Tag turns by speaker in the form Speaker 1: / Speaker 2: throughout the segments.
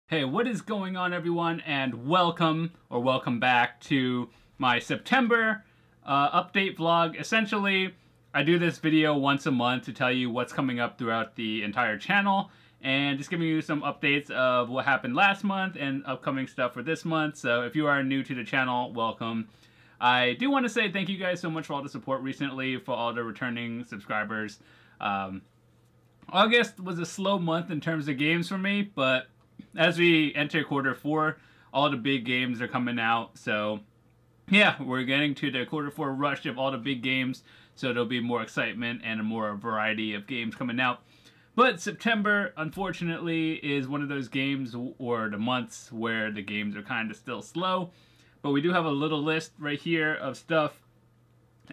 Speaker 1: Hey, what is going on, everyone, and welcome back to my September update vlog. Essentially, I do this video once a month to tell you what's coming up throughout the entire channel and just giving you some updates of what happened last month and upcoming stuff for this month. So if you are new to the channel, welcome. I do want to say thank you guys so much for all the support recently, for all the returning subscribers. August was a slow month in terms of games for me, but as we enter Q4, all the big games are coming out. So yeah, we're getting to the Q4 rush of all the big games, so there'll be more excitement and a more variety of games coming out. But September, unfortunately, is one of those games or the months where the games are kind of still slow. But we do have a little list right here of stuff.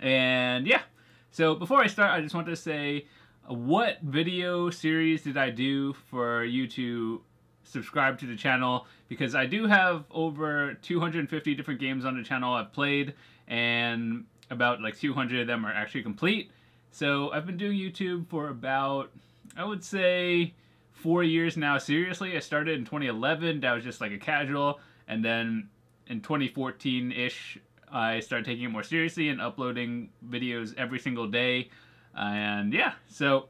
Speaker 1: And yeah, so before I start, I just want to say, what video series did I do for you to subscribe to the channel? Because I do have over 250 different games on the channel I've played, and about like 200 of them are actually complete. So I've been doing YouTube for about, I would say, 4 years now. Seriously, I started in 2011. That was just like a casual, and then in 2014-ish, I started taking it more seriously and uploading videos every single day. And yeah, so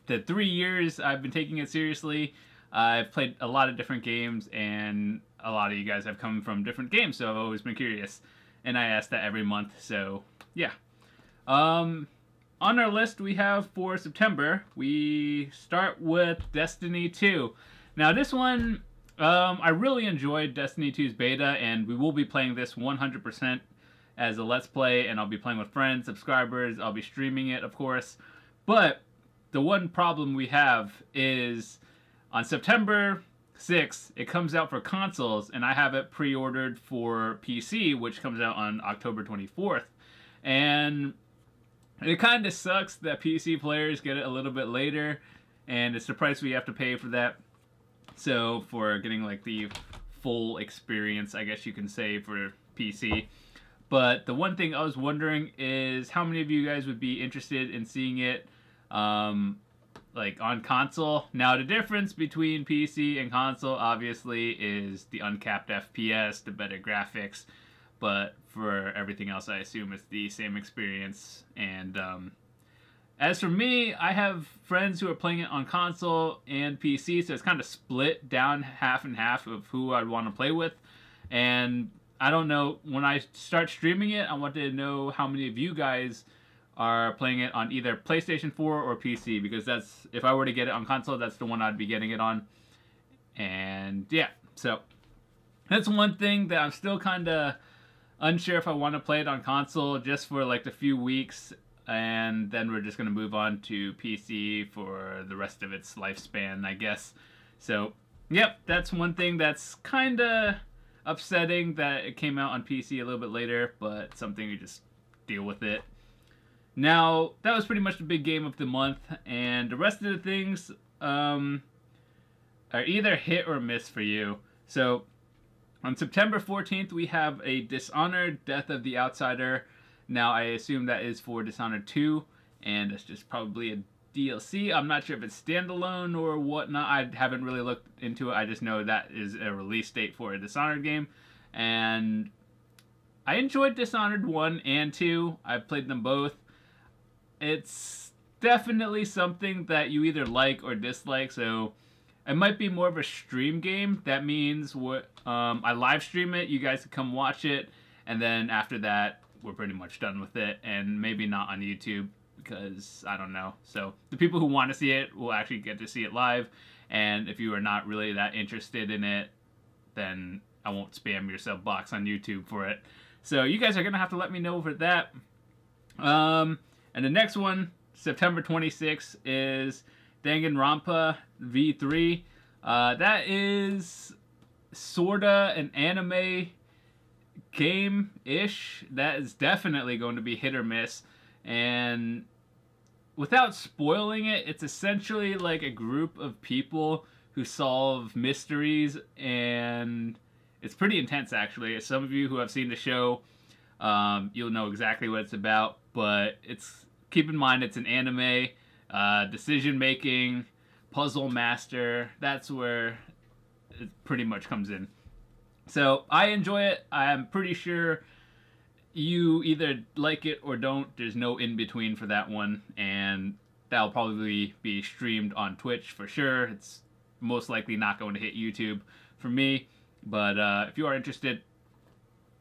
Speaker 1: the 3 years I've been taking it seriously, I've played a lot of different games, and a lot of you guys have come from different games, so I've always been curious. And I ask that every month, so yeah. On our list we have for September, we start with Destiny 2. Now this one, I really enjoyed Destiny 2's beta, and we will be playing this 100% as a Let's Play, and I'll be playing with friends, subscribers, I'll be streaming it, of course. But the one problem we have is on September 6th, it comes out for consoles, and I have it pre-ordered for PC, which comes out on October 24th. And it kind of sucks that PC players get it a little bit later, and it's the price we have to pay for that. So for getting like the full experience, I guess you can say, for PC. But the one thing I was wondering is how many of you guys would be interested in seeing it like on console. Now the difference between PC and console obviously is the uncapped FPS, the better graphics, but for everything else I assume it's the same experience. And as for me, I have friends who are playing it on console and PC, so it's kind of split down half and half of who I'd want to play with. And I don't know, when I start streaming it, I wanted to know how many of you guys are playing it on either PlayStation 4 or PC, because that's, if I were to get it on console, that's the one I'd be getting it on. And yeah, so that's one thing that I'm still kind of unsure if I want to play it on console just for like a few weeks, and then we're just going to move on to PC for the rest of its lifespan, I guess. So yep, that's one thing that's kind of upsetting, that it came out on PC a little bit later, but something we just deal with it. Now, that was pretty much the big game of the month, and the rest of the things are either hit or miss for you. So, on September 14th, we have a Dishonored Death of the Outsider. Now, I assume that is for Dishonored 2, and it's just probably a DLC. I'm not sure if it's standalone or whatnot. I haven't really looked into it. I just know that is a release date for a Dishonored game. And I enjoyed Dishonored 1 and 2. I've played them both. It's definitely something that you either like or dislike, so it might be more of a stream game. That means I live stream it, you guys can come watch it, and then after that, we're pretty much done with it, and maybe not on YouTube, because I don't know. So the people who want to see it will actually get to see it live, and if you are not really that interested in it, then I won't spam your sub box on YouTube for it. So you guys are going to have to let me know for that. And the next one, September 26th, is Danganronpa V3. That is sorta an anime game-ish. That is definitely going to be hit or miss. And without spoiling it, it's essentially like a group of people who solve mysteries, and it's pretty intense, actually. Some of you who have seen the show, you'll know exactly what it's about, but keep in mind it's an anime, decision making, puzzle master. That's where it pretty much comes in. So I enjoy it. I'm pretty sure you either like it or don't. There's no in between for that one, and that'll probably be streamed on Twitch for sure. It's most likely not going to hit YouTube for me, but if you are interested,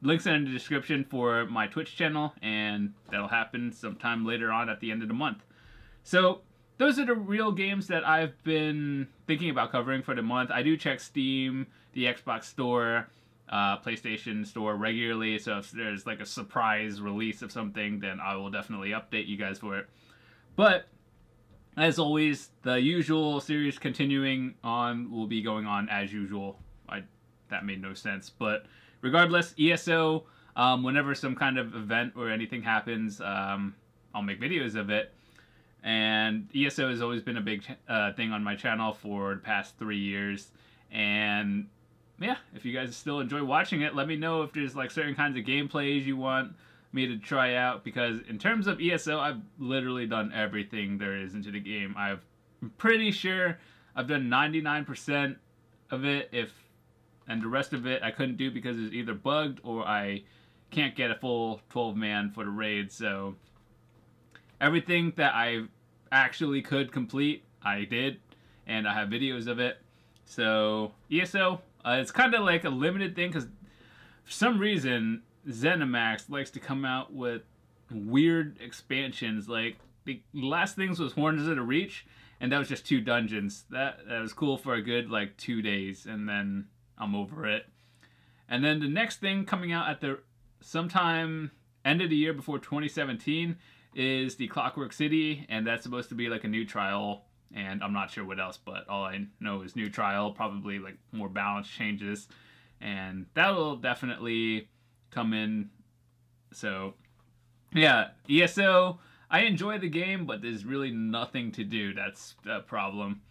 Speaker 1: links are in the description for my Twitch channel, and that'll happen sometime later on at the end of the month. So those are the real games that I've been thinking about covering for the month. I do check Steam, the Xbox Store, PlayStation Store regularly, so if there's like a surprise release of something, then I will definitely update you guys for it. But as always, the usual series continuing on will be going on as usual. That made no sense, but regardless, ESO, whenever some kind of event or anything happens, I'll make videos of it. And ESO has always been a big thing on my channel for the past 3 years. And yeah, if you guys still enjoy watching it, let me know if there's like certain kinds of gameplays you want me to try out. Because in terms of ESO, I've literally done everything there is into the game. I'm pretty sure I've done 99% of it, and the rest of it I couldn't do because it's either bugged or I can't get a full 12-man for the raid. So everything that I actually could complete, I did, and I have videos of it. So ESO, it's kind of like a limited thing because for some reason ZeniMax likes to come out with weird expansions. Like the last things was Horns of the Reach, and that was just 2 dungeons. That was cool for a good like 2 days, and then I'm over it. And then the next thing coming out at the sometime end of the year before 2017 is the Clockwork City, and that's supposed to be like a new trial, and I'm not sure what else, but all I know is new trial, probably like more balance changes, and that will definitely come in. So yeah, ESO, I enjoy the game, but there's really nothing to do. That's the problem.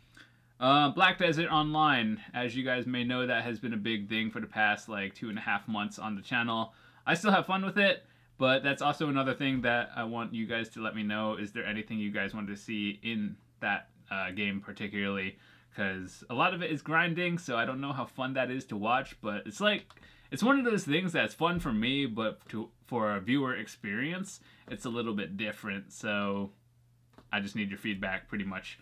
Speaker 1: Black Desert Online, as you guys may know, that has been a big thing for the past like 2.5 months on the channel. I still have fun with it, but that's also another thing that I want you guys to let me know. Is there anything you guys want to see in that game particularly? Because a lot of it is grinding, so I don't know how fun that is to watch, but it's like, it's one of those things that's fun for me, but for a viewer experience, it's a little bit different. So I just need your feedback pretty much.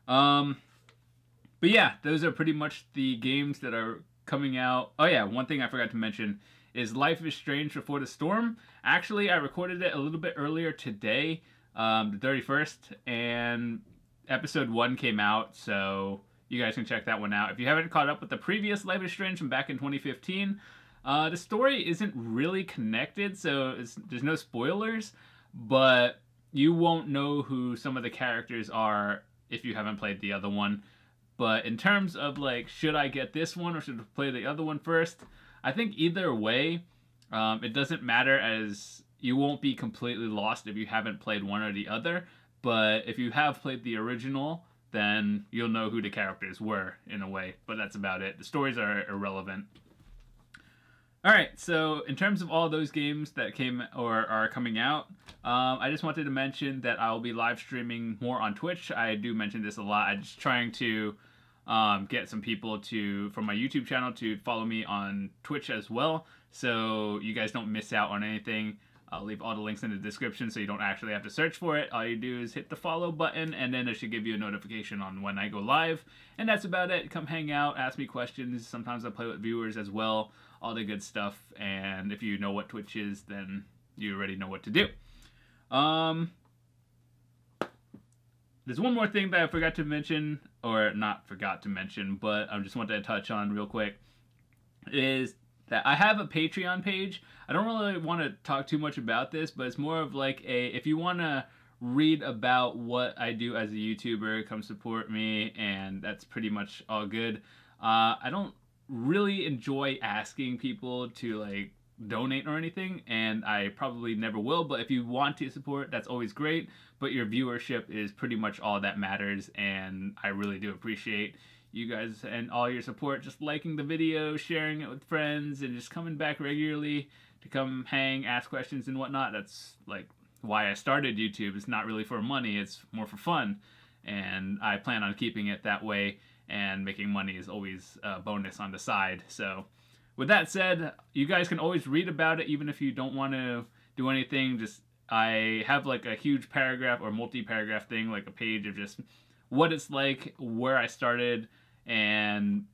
Speaker 1: But yeah, those are pretty much the games that are coming out. Oh yeah, one thing I forgot to mention is Life is Strange Before the Storm. Actually, I recorded it a little bit earlier today, the 31st, and episode 1 came out, so you guys can check that one out. If you haven't caught up with the previous Life is Strange from back in 2015, the story isn't really connected, so there's no spoilers, but you won't know who some of the characters are if you haven't played the other one. But in terms of like, should I get this one or should I play the other one first? I think either way, it doesn't matter, as you won't be completely lost if you haven't played one or the other. But if you have played the original, then you'll know who the characters were in a way. But that's about it. The stories are irrelevant. Alright, so in terms of all those games that came or are coming out, I just wanted to mention that I'll be live streaming more on Twitch. I do mention this a lot. I'm just trying to get some people from my YouTube channel to follow me on Twitch as well, so you guys don't miss out on anything. I'll leave all the links in the description so you don't actually have to search for it. All you do is hit the follow button, and then it should give you a notification on when I go live. And that's about it. Come hang out, ask me questions. Sometimes I play with viewers as well. All the good stuff. And if you know what Twitch is, then you already know what to do. There's one more thing that I forgot to mention, or not forgot to mention, but I just wanted to touch on real quick, is that I have a Patreon page. I don't really want to talk too much about this, but it's more of like if you want to read about what I do as a YouTuber, come support me, and that's pretty much all good. I don't really enjoy asking people to like donate or anything, and I probably never will, but if you want to support, that's always great. But your viewership is pretty much all that matters, and I really do appreciate you guys and all your support, just liking the video, sharing it with friends, and just coming back regularly to come hang, ask questions and whatnot. That's like why I started YouTube. It's not really for money, it's more for fun. and I plan on keeping it that way, and making money is always a bonus on the side. So with that said, you guys can always read about it even if you don't want to do anything. Just I have like a huge paragraph or multi-paragraph thing, like a page of just what it's like, where I started, and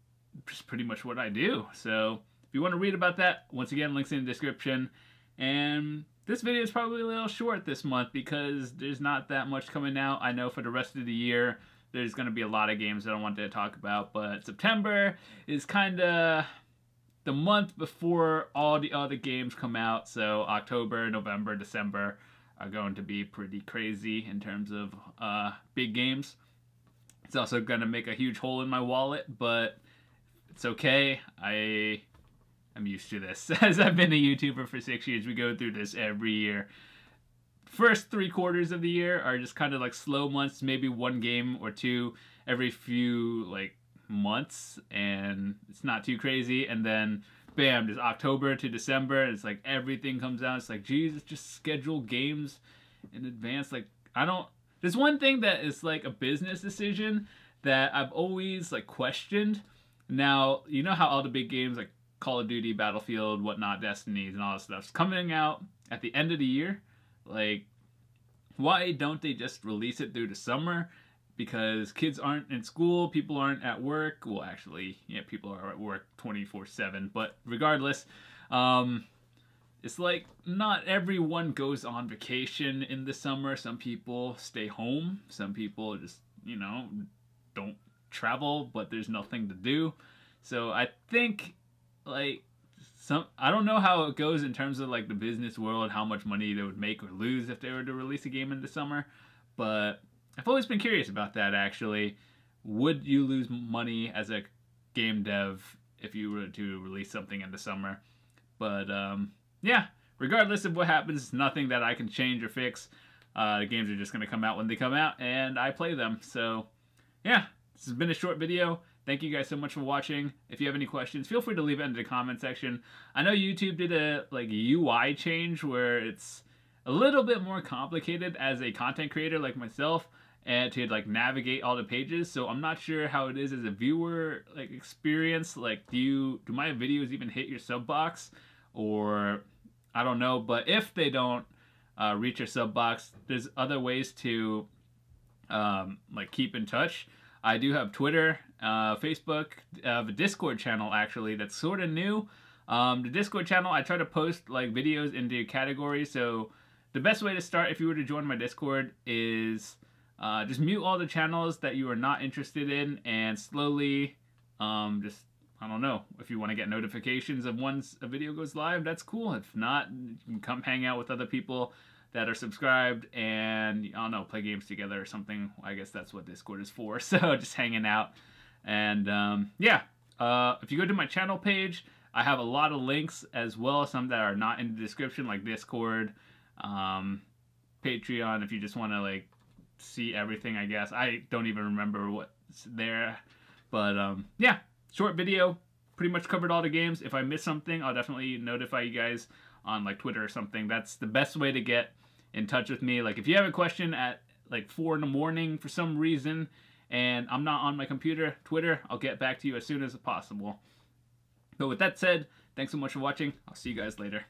Speaker 1: just pretty much what I do. So if you want to read about that, once again, links in the description. And this video is probably a little short this month because there's not that much coming out. I know for the rest of the year there's going to be a lot of games that I want to talk about, but September is kind of the month before all the other games come out. So October, November, December are going to be pretty crazy in terms of big games. It's also going to make a huge hole in my wallet, but it's okay. I'm used to this. As I've been a YouTuber for 6 years, we go through this every year. First 3 quarters of the year are just kind of like slow months, maybe one game or two every few like months, and it's not too crazy. And then bam, just October to December, it's like everything comes out. It's like, geez, just schedule games in advance. Like, there's one thing that is like a business decision that I've always like questioned. Now, you know how all the big games like Call of Duty, Battlefield, whatnot, Destinies, and all that stuff's coming out at the end of the year. Like, why don't they just release it through the summer? Because kids aren't in school, people aren't at work. Well, actually, yeah, people are at work 24/7. But regardless, it's like not everyone goes on vacation in the summer. Some people stay home. Some people just, you know, don't travel, but there's nothing to do. So I think, like, I don't know how it goes in terms of like the business world, how much money they would make or lose if they were to release a game in the summer, but I've always been curious about that, actually. Would you lose money as a game dev if you were to release something in the summer? But yeah, regardless of what happens, nothing that I can change or fix. The games are just going to come out when they come out, and I play them. So yeah, this has been a short video. Thank you guys so much for watching. If you have any questions, feel free to leave it in the comment section. I know YouTube did a like UI change where it's a little bit more complicated as a content creator like myself, and to like navigate all the pages. So I'm not sure how it is as a viewer like experience. Like, do my videos even hit your sub box, or I don't know. But if they don't reach your sub box, there's other ways to like keep in touch. I do have Twitter, Facebook, a Discord channel actually that's sort of new. The Discord channel, I try to post like videos into categories. So the best way to start if you were to join my Discord is just mute all the channels that you are not interested in, and slowly just, I don't know, if you want to get notifications of once a video goes live, that's cool. If not, you can come hang out with other people that are subscribed and, I don't know, play games together or something. I guess that's what Discord is for. So just hanging out. And yeah, if you go to my channel page, I have a lot of links as well, some that are not in the description, like Discord, Patreon, if you just want to like see everything, I guess. I don't even remember what's there. But yeah, short video, pretty much covered all the games. If I miss something, I'll definitely notify you guys on like Twitter or something. That's the best way to get in touch with me. Like, if you have a question at like 4 in the morning for some reason and I'm not on my computer, Twitter, I'll get back to you as soon as possible. But with that said, thanks so much for watching. I'll see you guys later.